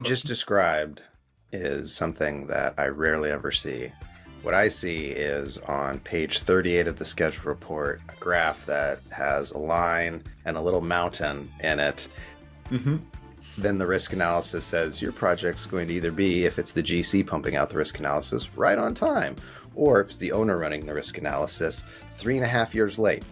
Just described is something that I rarely ever see. What I see is on page 38 of the schedule report, a graph that has a line and a little mountain in it. Mm-hmm. Then the risk analysis says your project's going to either be, if it's the GC pumping out the risk analysis, right on time, or if it's the owner running the risk analysis, 3.5 years late.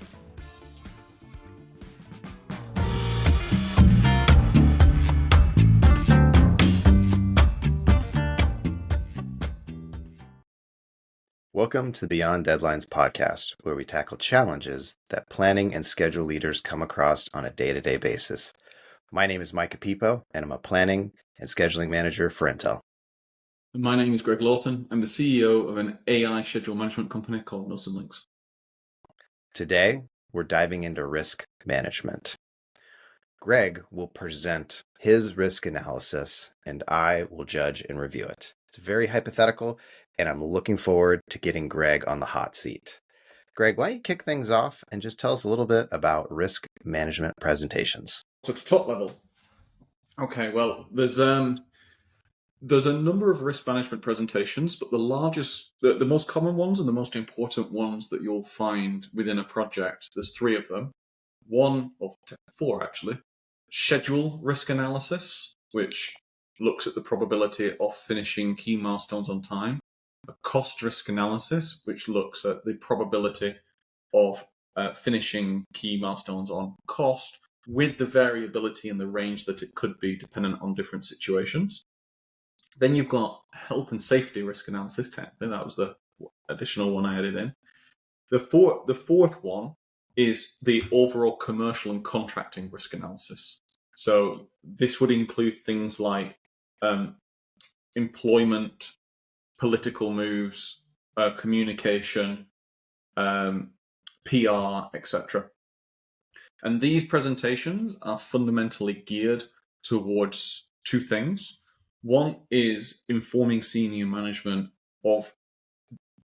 Welcome to the Beyond Deadlines podcast, where we tackle challenges that planning and schedule leaders come across on a day-to-day basis. My name is Micah Pipo, and I'm a planning and scheduling manager for Intel. My name is Greg Lawton. I'm the CEO of an AI schedule management company called Notes and Links. Today, we're diving into risk management. Greg will present his risk analysis, and I will judge and review it. It's very hypothetical, and I'm looking forward to getting Greg on the hot seat. Greg, why don't you kick things off and just tell us a little bit about risk management presentations? So to top level. Okay, well, there's a number of risk management presentations, but the most common ones and the most important ones that you'll find within a project, there's three of them. Four actually. Schedule risk analysis, which looks at the probability of finishing key milestones on time. A cost risk analysis, which looks at the probability of finishing key milestones on cost with the variability and the range that it could be dependent on different situations. Then you've got health and safety risk analysis. Technically, that was the additional one I added in. The fourth one is the overall commercial and contracting risk analysis. So this would include things like employment, political moves, communication, PR, etc. And these presentations are fundamentally geared towards two things. One is informing senior management of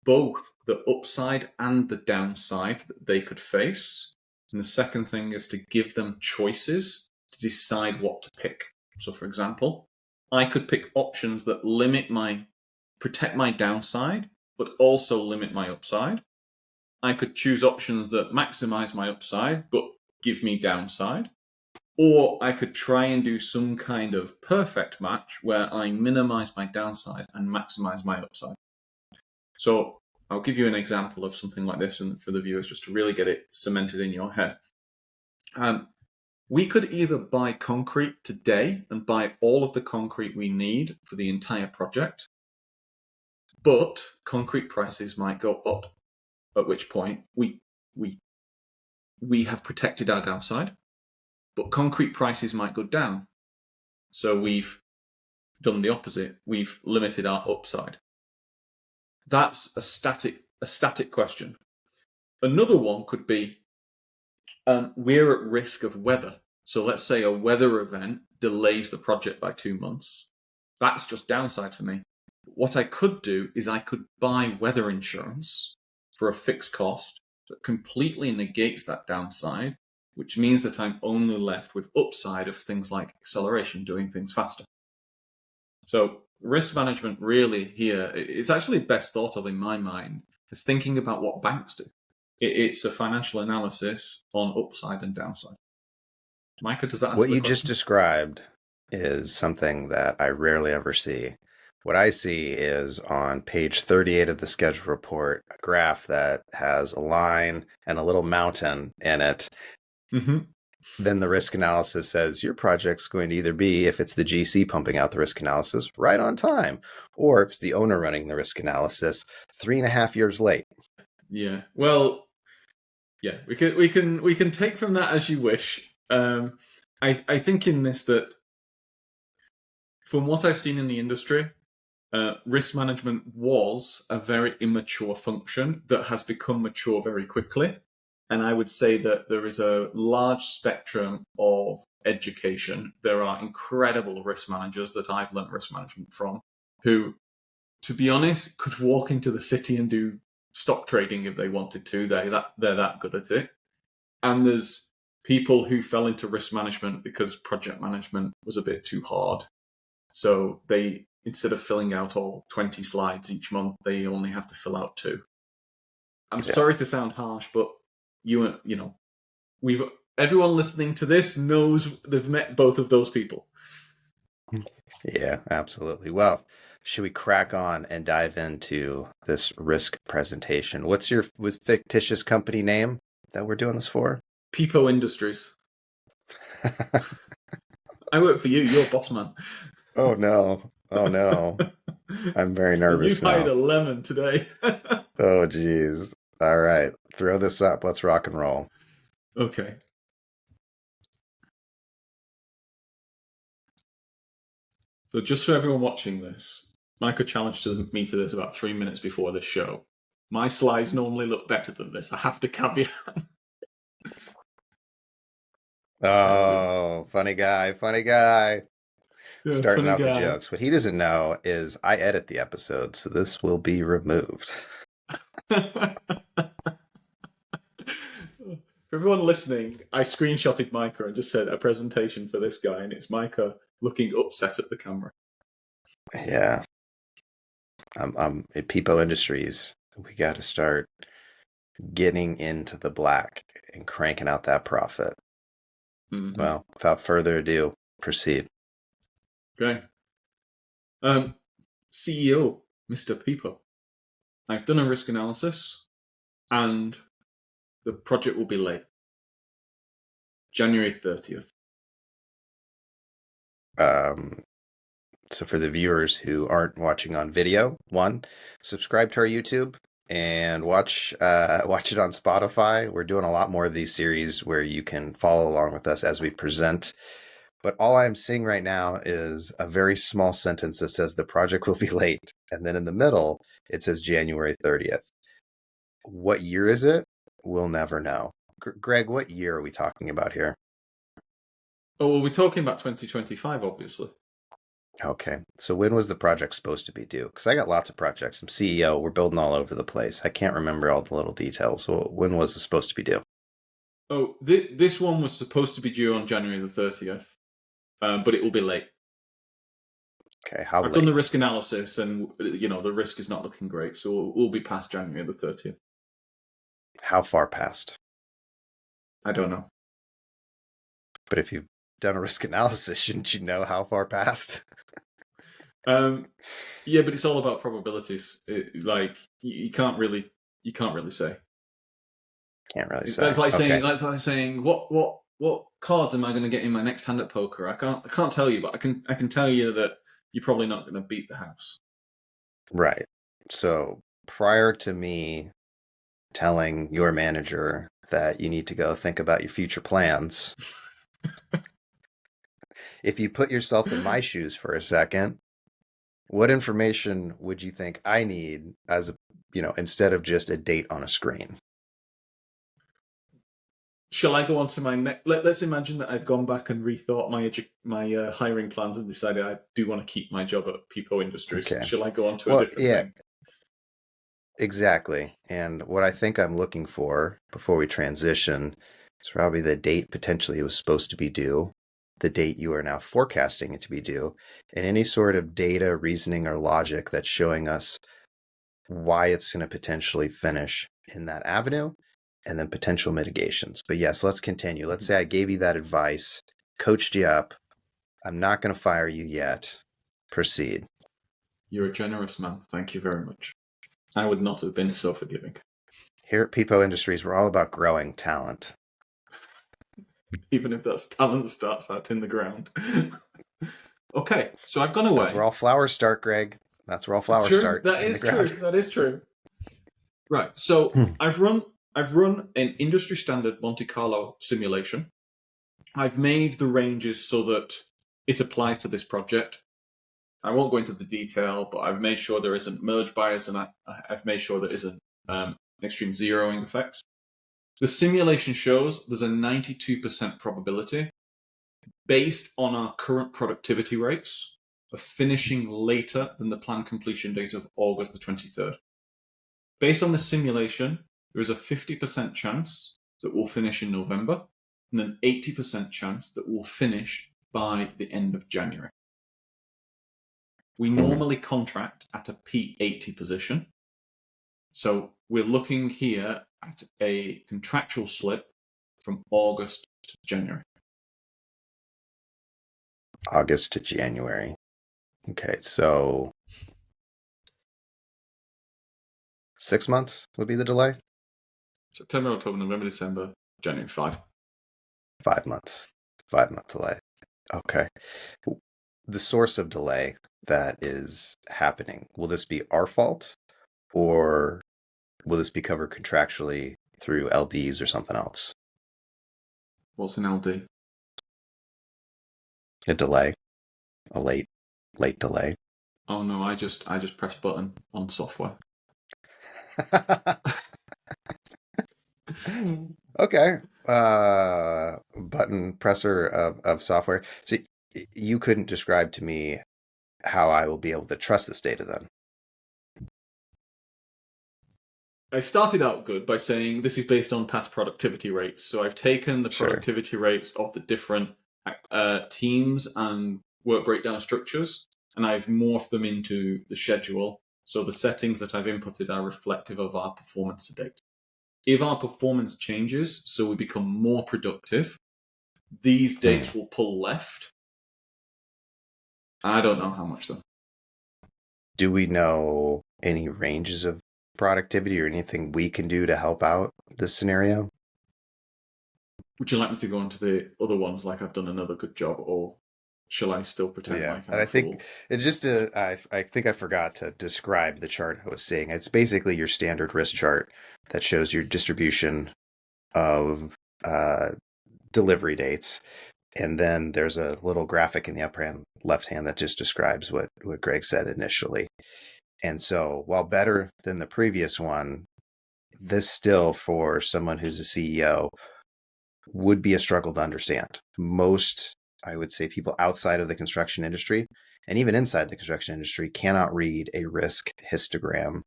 both the upside and the downside that they could face. And the second thing is to give them choices to decide what to pick. So, for example, I could pick options that protect my downside, but also limit my upside. I could choose options that maximize my upside, but give me downside. Or I could try and do some kind of perfect match where I minimize my downside and maximize my upside. So I'll give you an example of something like this and for the viewers just to really get it cemented in your head. We could either buy concrete today and buy all of the concrete we need for the entire project, but concrete prices might go up, at which point we have protected our downside, but concrete prices might go down. So we've done the opposite. We've limited our upside. That's a static question. Another one could be, we're at risk of weather. So let's say a weather event delays the project by 2 months. That's just downside for me. What I could do is I could buy weather insurance for a fixed cost that completely negates that downside, which means that I'm only left with upside of things like acceleration, doing things faster. So risk management really here, it's actually best thought of in my mind as thinking about what banks do. It's a financial analysis on upside and downside. Micah, does that answer What the you question? just described is something that I rarely ever see. What I see is on page 38 of the schedule report, a graph that has a line and a little mountain in it. Mm-hmm. Then the risk analysis says your project's going to either be, if it's the GC pumping out the risk analysis, right on time, or if it's the owner running the risk analysis, 3.5 years late. Yeah. Well, yeah, we can take from that as you wish. I think in this that from what I've seen in the industry, risk management was a very immature function that has become mature very quickly. And I would say that there is a large spectrum of education. There are incredible risk managers that I've learned risk management from who, to be honest, could walk into the city and do stock trading if they wanted to. They're that good at it. And there's people who fell into risk management because project management was a bit too hard. So they, instead of filling out all 20 slides each month, they only have to fill out 2. I'm Yeah. sorry to sound harsh, but you know, everyone listening to this knows they've met both of those people. Yeah, absolutely. Well, should we crack on and dive into this risk presentation? What's your fictitious company name that we're doing this for? Peepo Industries. I work for you. You're boss man. Oh no. Oh no. I'm very And you've nervous hired now. a lemon today. Oh geez. All right. Throw this up. Let's rock and roll. Okay. So just for everyone watching this, Micah challenged me to this about 3 minutes before this show. My slides normally look better than this. I have to caveat. Oh, funny guy, funny guy. Yeah, Starting funny off the guy. jokes. What he doesn't know is I edit the episode, so this will be removed. For everyone listening, I screenshotted Micah and just said a presentation for this guy, and it's Micah looking upset at the camera. Yeah. I'm at Peepo Industries. We got to start getting into the black and cranking out that profit. Mm-hmm. Well, without further ado, proceed. Okay. CEO, Mr. Peepo. I've done a risk analysis, and the project will be late. January 30th. Um, so for the viewers who aren't watching on video, one, subscribe to our YouTube and watch it on Spotify. We're doing a lot more of these series where you can follow along with us as we present. But all I'm seeing right now is a very small sentence that says the project will be late. And then in the middle, it says January 30th. What year is it? We'll never know. Greg, what year are we talking about here? Oh, well, we're talking about 2025, obviously. Okay. So when was the project supposed to be due? Because I got lots of projects. I'm CEO. We're building all over the place. I can't remember all the little details. So when was it supposed to be due? Oh, this one was supposed to be due on January the 30th, but it will be late. Okay. How I've done late? the risk analysis, and the risk is not looking great, so we'll be past January the 30th. How far past? I don't know. But if you've done a risk analysis, shouldn't you know how far past? Yeah, but it's all about probabilities. You can't really say. Can't really That's say. like Okay. saying what cards am I going to get in my next hand at poker? I can't tell you, but I can tell you that you're probably not going to beat the house. Right. So prior to me telling your manager that you need to go think about your future plans, if you put yourself in my shoes for a second, what information would you think I need as a, instead of just a date on a screen? Shall I go on to my next? Let's imagine that I've gone back and rethought my hiring plans and decided I do want to keep my job at Peepo Industries. Okay. Shall I go on to a Well, different yeah, thing? exactly. And what I think I'm looking for before we transition is probably the date potentially it was supposed to be due, the date you are now forecasting it to be due, and any sort of data, reasoning, or logic that's showing us why it's going to potentially finish in that avenue, and then potential mitigations. But yes, let's continue. Let's say I gave you that advice, coached you up. I'm not going to fire you yet. Proceed. You're a generous man. Thank you very much. I would not have been so forgiving. Here at Peepo Industries, we're all about growing talent. Even if that talent starts out in the ground. Okay, so I've gone That's where away. all flowers start, Greg. That's where all flowers True, start, that in the is true. ground. That is true. Right. So I've run an industry standard Monte Carlo simulation. I've made the ranges so that it applies to this project. I won't go into the detail, but I've made sure there isn't merge bias, and I've made sure there isn't extreme zeroing effects. The simulation shows there's a 92% probability based on our current productivity rates of finishing later than the planned completion date of August the 23rd. Based on the simulation, there is a 50% chance that we'll finish in November and an 80% chance that we'll finish by the end of January. We Mhm. normally contract at a P80 position. So we're looking here at a contractual slip from August to January. August to January. Okay, so 6 months would be the delay? September, October, November, December, January, 5. 5 months. 5 month delay. Okay. The source of delay that is happening, will this be our fault or will this be covered contractually through LDs or something else? What's an LD? A delay, a late delay. Oh no, I just press button on software. Okay. Button presser of software. So you couldn't describe to me how I will be able to trust this data then. I started out good by saying this is based on past productivity rates. So I've taken the Sure. productivity rates of the different teams and work breakdown structures, and I've morphed them into the schedule. So the settings that I've inputted are reflective of our performance to date. If our performance changes, so we become more productive, these dates will pull left. I don't know how much though. Do we know any ranges of productivity or anything we can do to help out this scenario? Would you like me to go on to the other ones like I've done another good job, or shall I still pretend Yeah, like I'm and a I think fool? it's just I think I forgot to describe the chart I was seeing. It's basically your standard risk chart that shows your distribution of delivery dates. And then there's a little graphic in the upper hand, left hand that just describes what Greg said initially. And so while better than the previous one, this still for someone who's a CEO would be a struggle to understand. Most, I would say, people outside of the construction industry and even inside the construction industry cannot read a risk histogram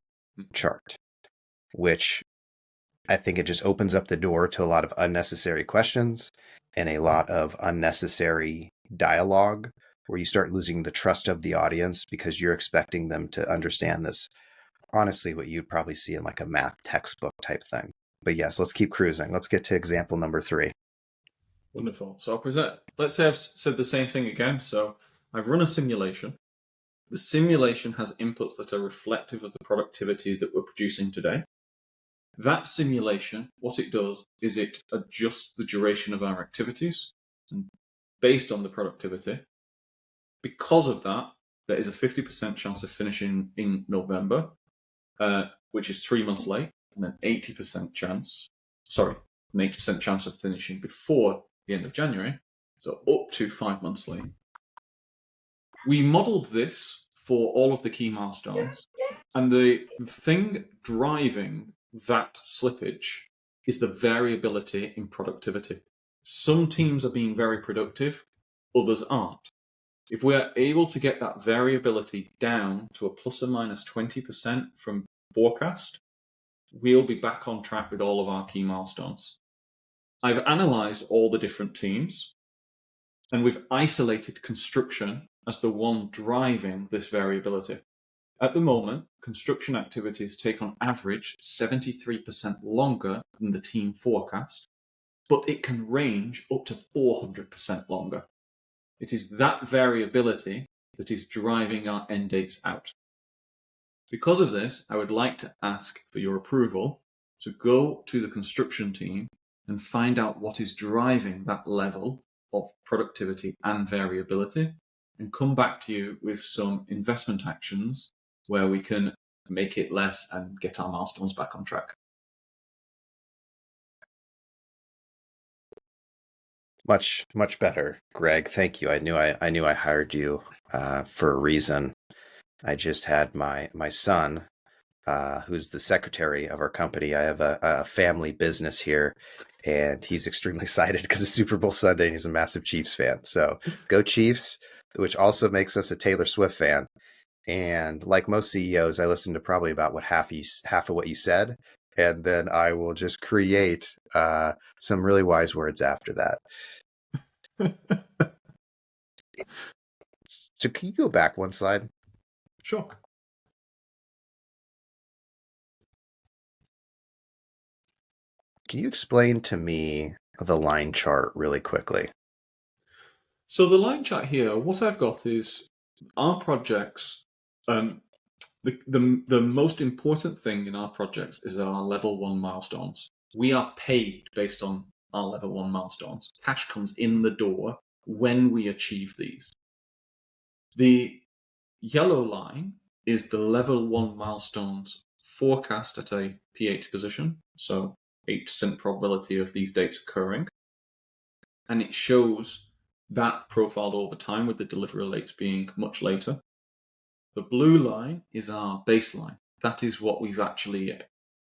chart, which I think it just opens up the door to a lot of unnecessary questions and a lot of unnecessary dialogue where you start losing the trust of the audience because you're expecting them to understand this. Honestly, what you'd probably see in like a math textbook type thing. But yes, let's keep cruising. Let's get to example number 3. Wonderful. So I'll present. Let's say I've said the same thing again. So I've run a simulation. The simulation has inputs that are reflective of the productivity that we're producing today. That simulation, what it does is it adjusts the duration of our activities and based on the productivity. Because of that, there is a 50% chance of finishing in November, which is 3 months late, and an 80% chance, an 80% chance of finishing before the end of January, so up to 5 months late. We modeled this for all of the key milestones, and the thing driving that slippage is the variability in productivity. Some teams are being very productive, others aren't. If we're able to get that variability down to a plus or minus 20% from forecast, we'll be back on track with all of our key milestones. I've analyzed all the different teams, and we've isolated construction as the one driving this variability. At the moment, construction activities take on average 73% longer than the team forecast, but it can range up to 400% longer. It is that variability that is driving our end dates out. Because of this, I would like to ask for your approval to go to the construction team and find out what is driving that level of productivity and variability, and come back to you with some investment actions where we can make it less and get our milestones back on track. Much better, Greg. Thank you. I knew I hired you for a reason. I just had my son, who's the secretary of our company. I have a family business here, and he's extremely excited because it's Super Bowl Sunday and he's a massive Chiefs fan. So go Chiefs, which also makes us a Taylor Swift fan. And like most CEOs, I listen to probably about half of what you said, and then I will just create some really wise words after that. So can you go back one slide? Sure. Can you explain to me the line chart really quickly? So the line chart here, what I've got is our projects. The most important thing in our projects is our level 1 milestones. We are paid based on our level 1 milestones. Cash comes in the door when we achieve these. The yellow line is the level 1 milestones forecast at a pH position, so 8% probability of these dates occurring. And it shows that profiled over time with the delivery dates being much later. The blue line is our baseline. That is what we've actually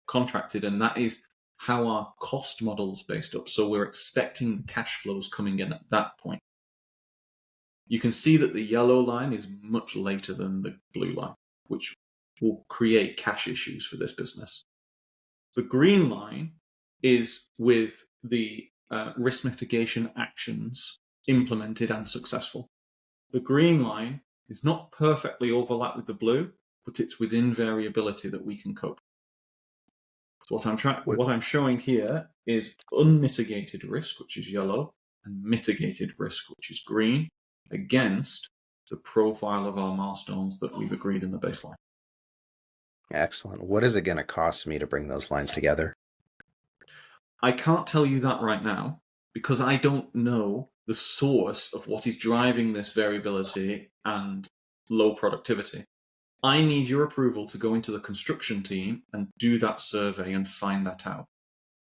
contracted, and that is how our cost model is based up. So we're expecting cash flows coming in at that point. You can see that the yellow line is much later than the blue line, which will create cash issues for this business. The green line is with the risk mitigation actions implemented and successful. The green line is not perfectly overlapped with the blue, but it's within variability that we can cope. So what I'm showing here is unmitigated risk, which is yellow, and mitigated risk, which is green, against the profile of our milestones that we've agreed in the baseline. Excellent. What is it going to cost me to bring those lines together? I can't tell you that right now because I don't know the source of what is driving this variability and low productivity. I need your approval to go into the construction team and do that survey and find that out.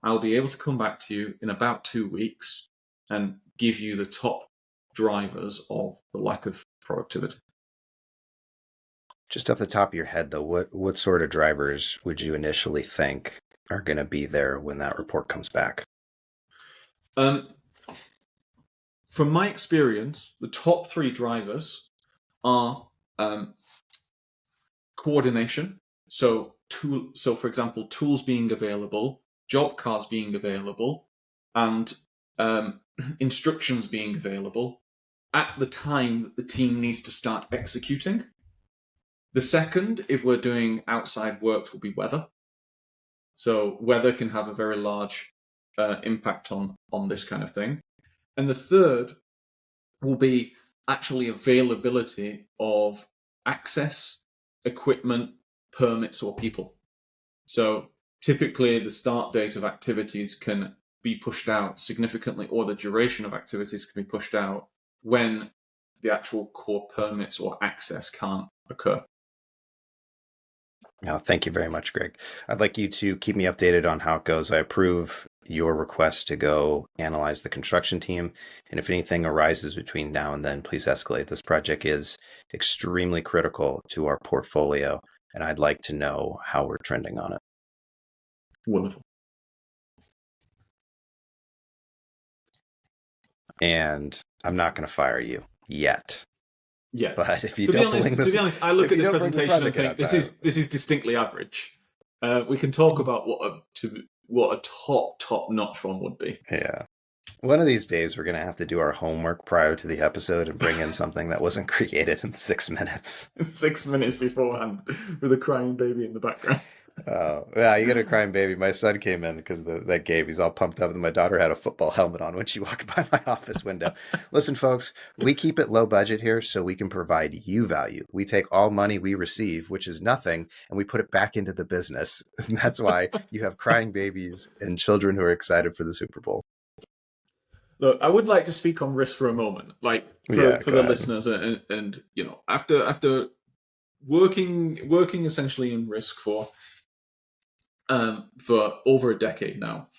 I'll be able to come back to you in about 2 weeks and give you the top drivers of the lack of productivity. Just off the top of your head, though, what sort of drivers would you initially think are going to be there when that report comes back? From my experience, the top 3 drivers are coordination. So for example, tools being available, job cards being available, and instructions being available at the time that the team needs to start executing. The second, if we're doing outside works, will be weather. So weather can have a very large impact on this kind of thing. And the third will be actually availability of access, equipment, permits, or people. So typically the start date of activities can be pushed out significantly, or the duration of activities can be pushed out when the actual core permits or access can't occur. Now, thank you very much, Greg. I'd like you to keep me updated on how it goes. I approve your request to go analyze the construction team. And if anything arises between now and then, please escalate. This project is extremely critical to our portfolio, and I'd like to know how we're trending on it. Wonderful. And I'm not going to fire you yet. Yeah. But if you to be don't honest, I look at this presentation and think this is distinctly average. We can talk about what a top notch one would be. Yeah. One of these days, we're going to have to do our homework prior to the episode and bring in something that wasn't created in 6 minutes. 6 minutes beforehand with a crying baby in the background. Oh, yeah, you got a crying baby. My son came in because that game. He's all pumped up, and my daughter had a football helmet on when she walked by my office window. Listen, folks, we keep it low budget here so we can provide you value. We take all money we receive, which is nothing, and we put it back into the business. And that's why you have crying babies and children who are excited for the Super Bowl. Look, I would like to speak on risk for a moment, like for the listeners, and you know, after working essentially in risk for over a decade now.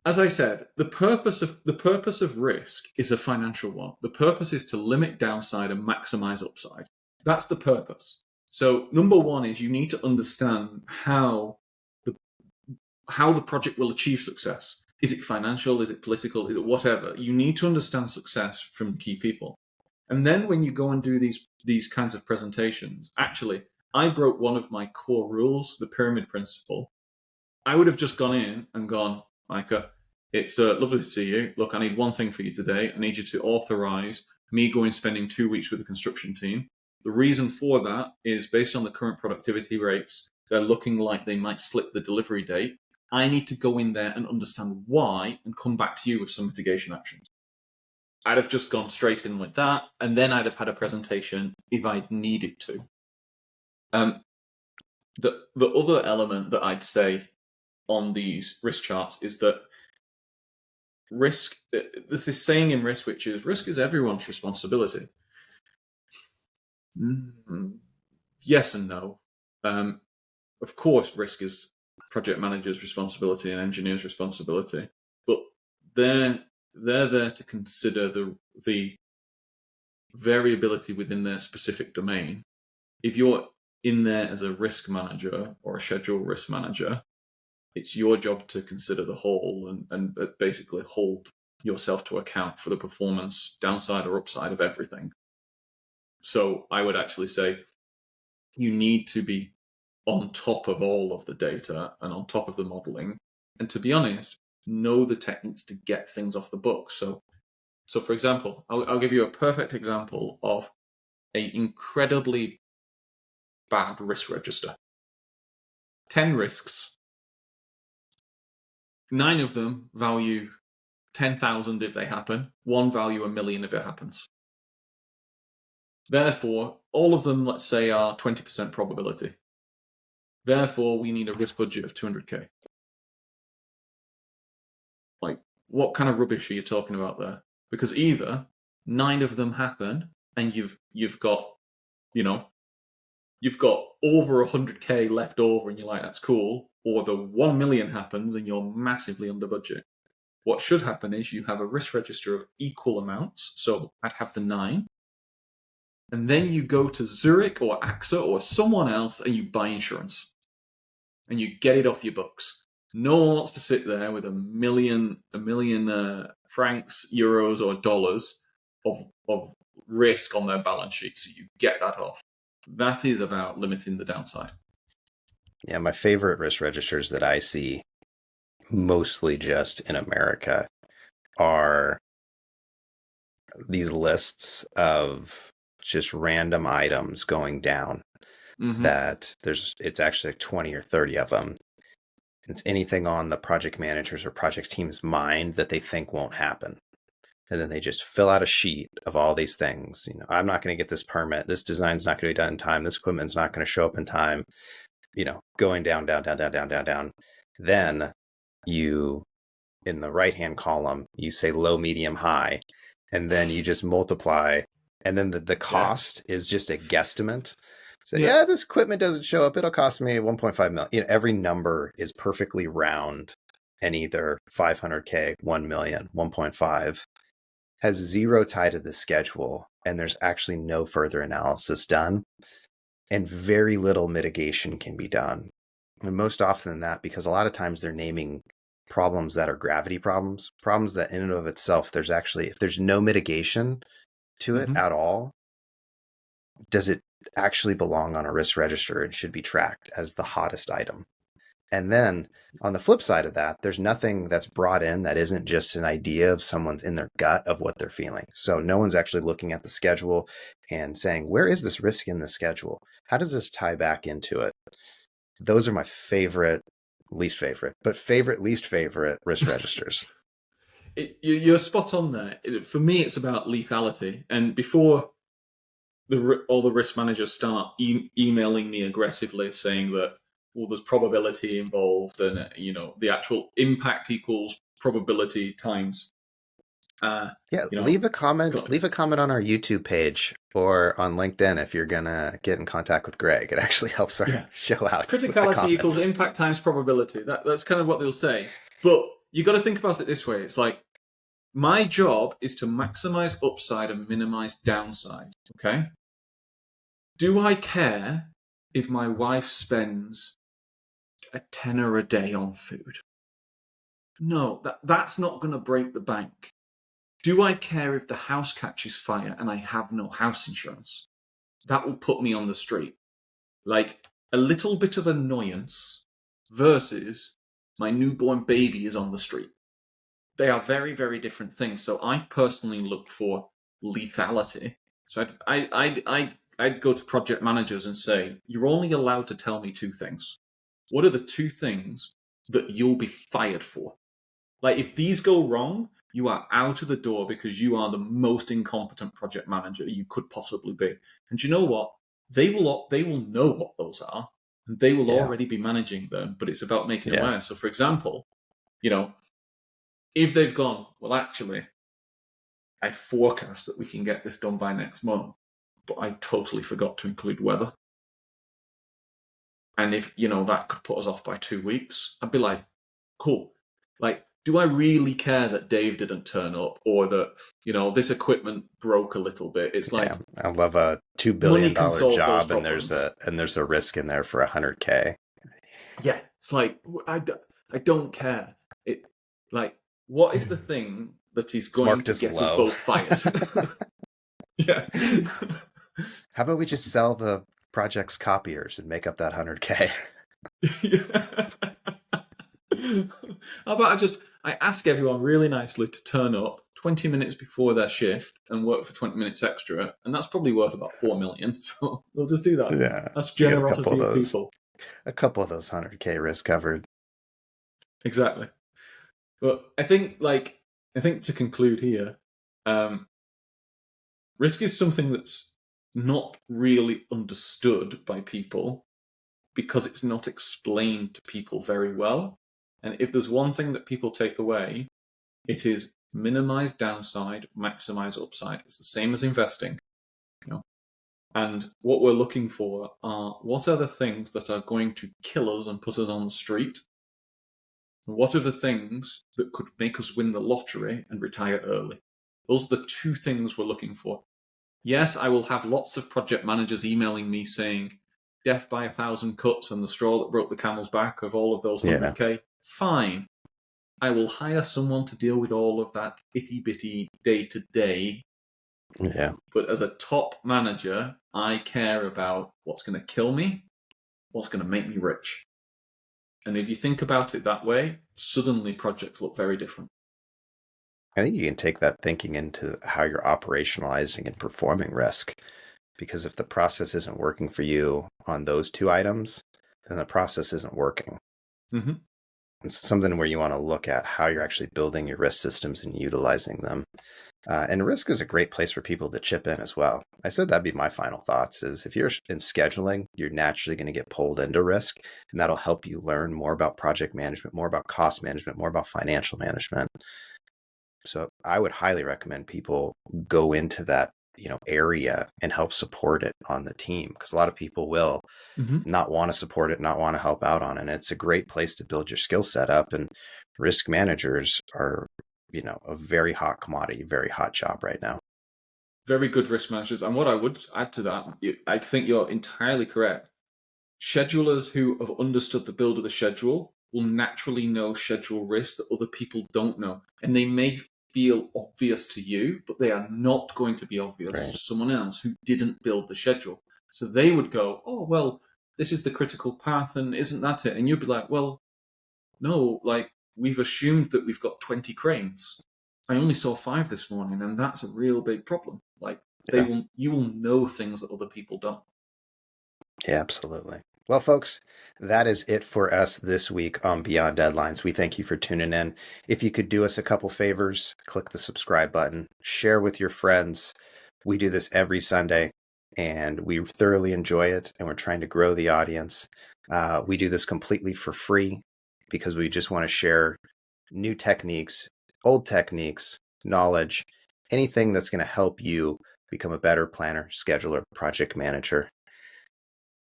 As I said, the purpose of risk is a financial one. The purpose is to limit downside and maximize upside. That's the purpose. So number one is you need to understand how the project will achieve success. Is it financial? Is it political? Is it whatever? You need to understand success from key people. And then when you go and do these kinds of presentations, actually, I broke one of my core rules, the pyramid principle. I would have just gone in and gone, Micah, it's lovely to see you. Look, I need one thing for you today. I need you to authorize me going spending 2 weeks with the construction team. The reason for that is based on the current productivity rates, they're looking like they might slip the delivery date. I need to go in there and understand why and come back to you with some mitigation actions. I'd have just gone straight in with that, and then I'd have had a presentation if I'd needed to. The other element that I'd say on these risk charts is that risk, there's this saying in risk, which is risk is everyone's responsibility. Yes and no. Of course, risk is project manager's responsibility and engineer's responsibility, but they're there to consider the variability within their specific domain. If you're in there as a risk manager or a schedule risk manager, it's your job to consider the whole and basically hold yourself to account for the performance, downside or upside of everything. So I would actually say you need to be on top of all of the data and on top of the modeling. And to be honest, know the techniques to get things off the books. So for example, I'll give you a perfect example of an incredibly bad risk register. 10 risks. 9 of them value 10,000 if they happen. 1 value a million if it happens. Therefore, all of them, let's say, are 20% probability. Therefore, we need a risk budget of 200k. Like, what kind of rubbish are you talking about there? Because either 9 of them happen and you've got over 100k left over and you're like, that's cool, or the 1 million happens and you're massively under budget. What should happen is you have a risk register of equal amounts. So I'd have the 9. And then you go to Zurich or AXA or someone else and you buy insurance. And you get it off your books. No one wants to sit there with a million francs, euros, or dollars of risk on their balance sheet. So you get that off. That is about limiting the downside. Yeah, my favorite risk registers that I see, mostly just in America, are these lists of just random items going down. That it's actually like 20 or 30 of them. It's anything on the project manager's or project team's mind that they think won't happen. And then they just fill out a sheet of all these things. I'm not going to get this permit. This design's not going to be done in time. This equipment's not going to show up in time. Going down, down, down, down, down, down, down. Then you, in the right-hand column, you say low, medium, high. And then you just multiply. And then the cost is just a guesstimate. So this equipment doesn't show up. It'll cost me 1.5 million. Every number is perfectly round and either 500K, 1 million, 1.5 has zero tie to the schedule. And there's actually no further analysis done and very little mitigation can be done. And most often than that, because a lot of times they're naming problems that are gravity problems that in and of itself, if there's no mitigation to it at all, does it actually belong on a risk register and should be tracked as the hottest item? And then on the flip side of that, there's nothing that's brought in that isn't just an idea of someone's in their gut of what they're feeling. So no one's actually looking at the schedule and saying, where is this risk in the schedule? How does this tie back into it? Those are my favorite, least favorite risk registers. You're spot on there. For me, it's about lethality. And before all the risk managers start emailing me aggressively saying that, well, there's probability involved and, the actual impact equals probability times. Leave a comment on our YouTube page or on LinkedIn if you're going to get in contact with Greg. It actually helps our show out. Criticality equals impact times probability. That's kind of what they'll say. But you got to think about it this way. It's like, my job is to maximize upside and minimize downside. Okay. Do I care if my wife spends a tenner a day on food? No, that's not going to break the bank. Do I care if the house catches fire and I have no house insurance? That will put me on the street. Like, a little bit of annoyance versus my newborn baby is on the street. They are very, very different things. So I personally look for lethality. So I I'd go to project managers and say, you're only allowed to tell me two things. What are the two things that you'll be fired for? Like, if these go wrong, you are out of the door because you are the most incompetent project manager you could possibly be. And you know what? They will know what those are, and they will Yeah. already be managing them. But it's about making Yeah. aware. So, for example, if they've gone, well, actually, I forecast that we can get this done by next month, but I totally forgot to include weather. And if, that could put us off by 2 weeks, I'd be like, cool. Like, do I really care that Dave didn't turn up or that, this equipment broke a little bit? It's like, I love a $2 money billion can solve those job, and problems. there's a risk in there for $100K. Yeah. It's like, I don't care. Like, what is the thing that is It's going marked to as get us low. both fired? Yeah. How about we just sell the project's copiers and make up that $100K? Yeah. How about I ask everyone really nicely to turn up 20 minutes before their shift and work for 20 minutes extra, and that's probably worth about 4 million. So we'll just do that. Yeah, That's we get a couple of generosity of those, people. 100K risk covered. Exactly. But I think to conclude here, risk is something that's not really understood by people because it's not explained to people very well. And if there's one thing that people take away, it is minimize downside, maximize upside. It's the same as investing. And what we're looking for are, what are the things that are going to kill us and put us on the street? And what are the things that could make us win the lottery and retire early? Those are the two things we're looking for. Yes, I will have lots of project managers emailing me saying, death by 1,000 cuts and the straw that broke the camel's back of all of those 100K. Fine. I will hire someone to deal with all of that itty-bitty day-to-day. Yeah. But as a top manager, I care about what's going to kill me, what's going to make me rich. And if you think about it that way, suddenly projects look very different. I think you can take that thinking into how you're operationalizing and performing risk. Because if the process isn't working for you on those two items, then the process isn't working. Mm-hmm. It's something where you want to look at how you're actually building your risk systems and utilizing them. And risk is a great place for people to chip in as well. I said that'd be my final thoughts is if you're in scheduling, you're naturally going to get pulled into risk, and that'll help you learn more about project management, more about cost management, more about financial management. So I would highly recommend people go into that, area and help support it on the team, because a lot of people will not want to support it, not want to help out on it. And it's a great place to build your skill set up. And risk managers are, a very hot commodity, very hot job right now. Very good risk managers. And what I would add to that, I think you're entirely correct. Schedulers who have understood the build of the schedule will naturally know schedule risks that other people don't know. And they may feel obvious to you, but they are not going to be obvious to someone else who didn't build the schedule. So they would go, oh, well, this is the critical path, and isn't that it? And you'd be like, well, no, like, we've assumed that we've got 20 cranes. I only saw 5 this morning, and that's a real big problem. Like, you will know things that other people don't. Yeah, absolutely. Well, folks, that is it for us this week on Beyond Deadlines. We thank you for tuning in. If you could do us a couple favors, click the subscribe button, share with your friends. We do this every Sunday, and we thoroughly enjoy it, and we're trying to grow the audience. We do this completely for free because we just want to share new techniques, old techniques, knowledge, anything that's going to help you become a better planner, scheduler, project manager.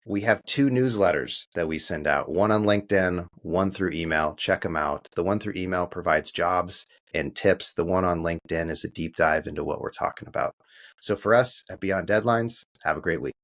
We have 2 newsletters that we send out, one on LinkedIn, one through email. Check them out. The one through email provides jobs and tips. The one on LinkedIn is a deep dive into what we're talking about. So for us at Beyond Deadlines, have a great week.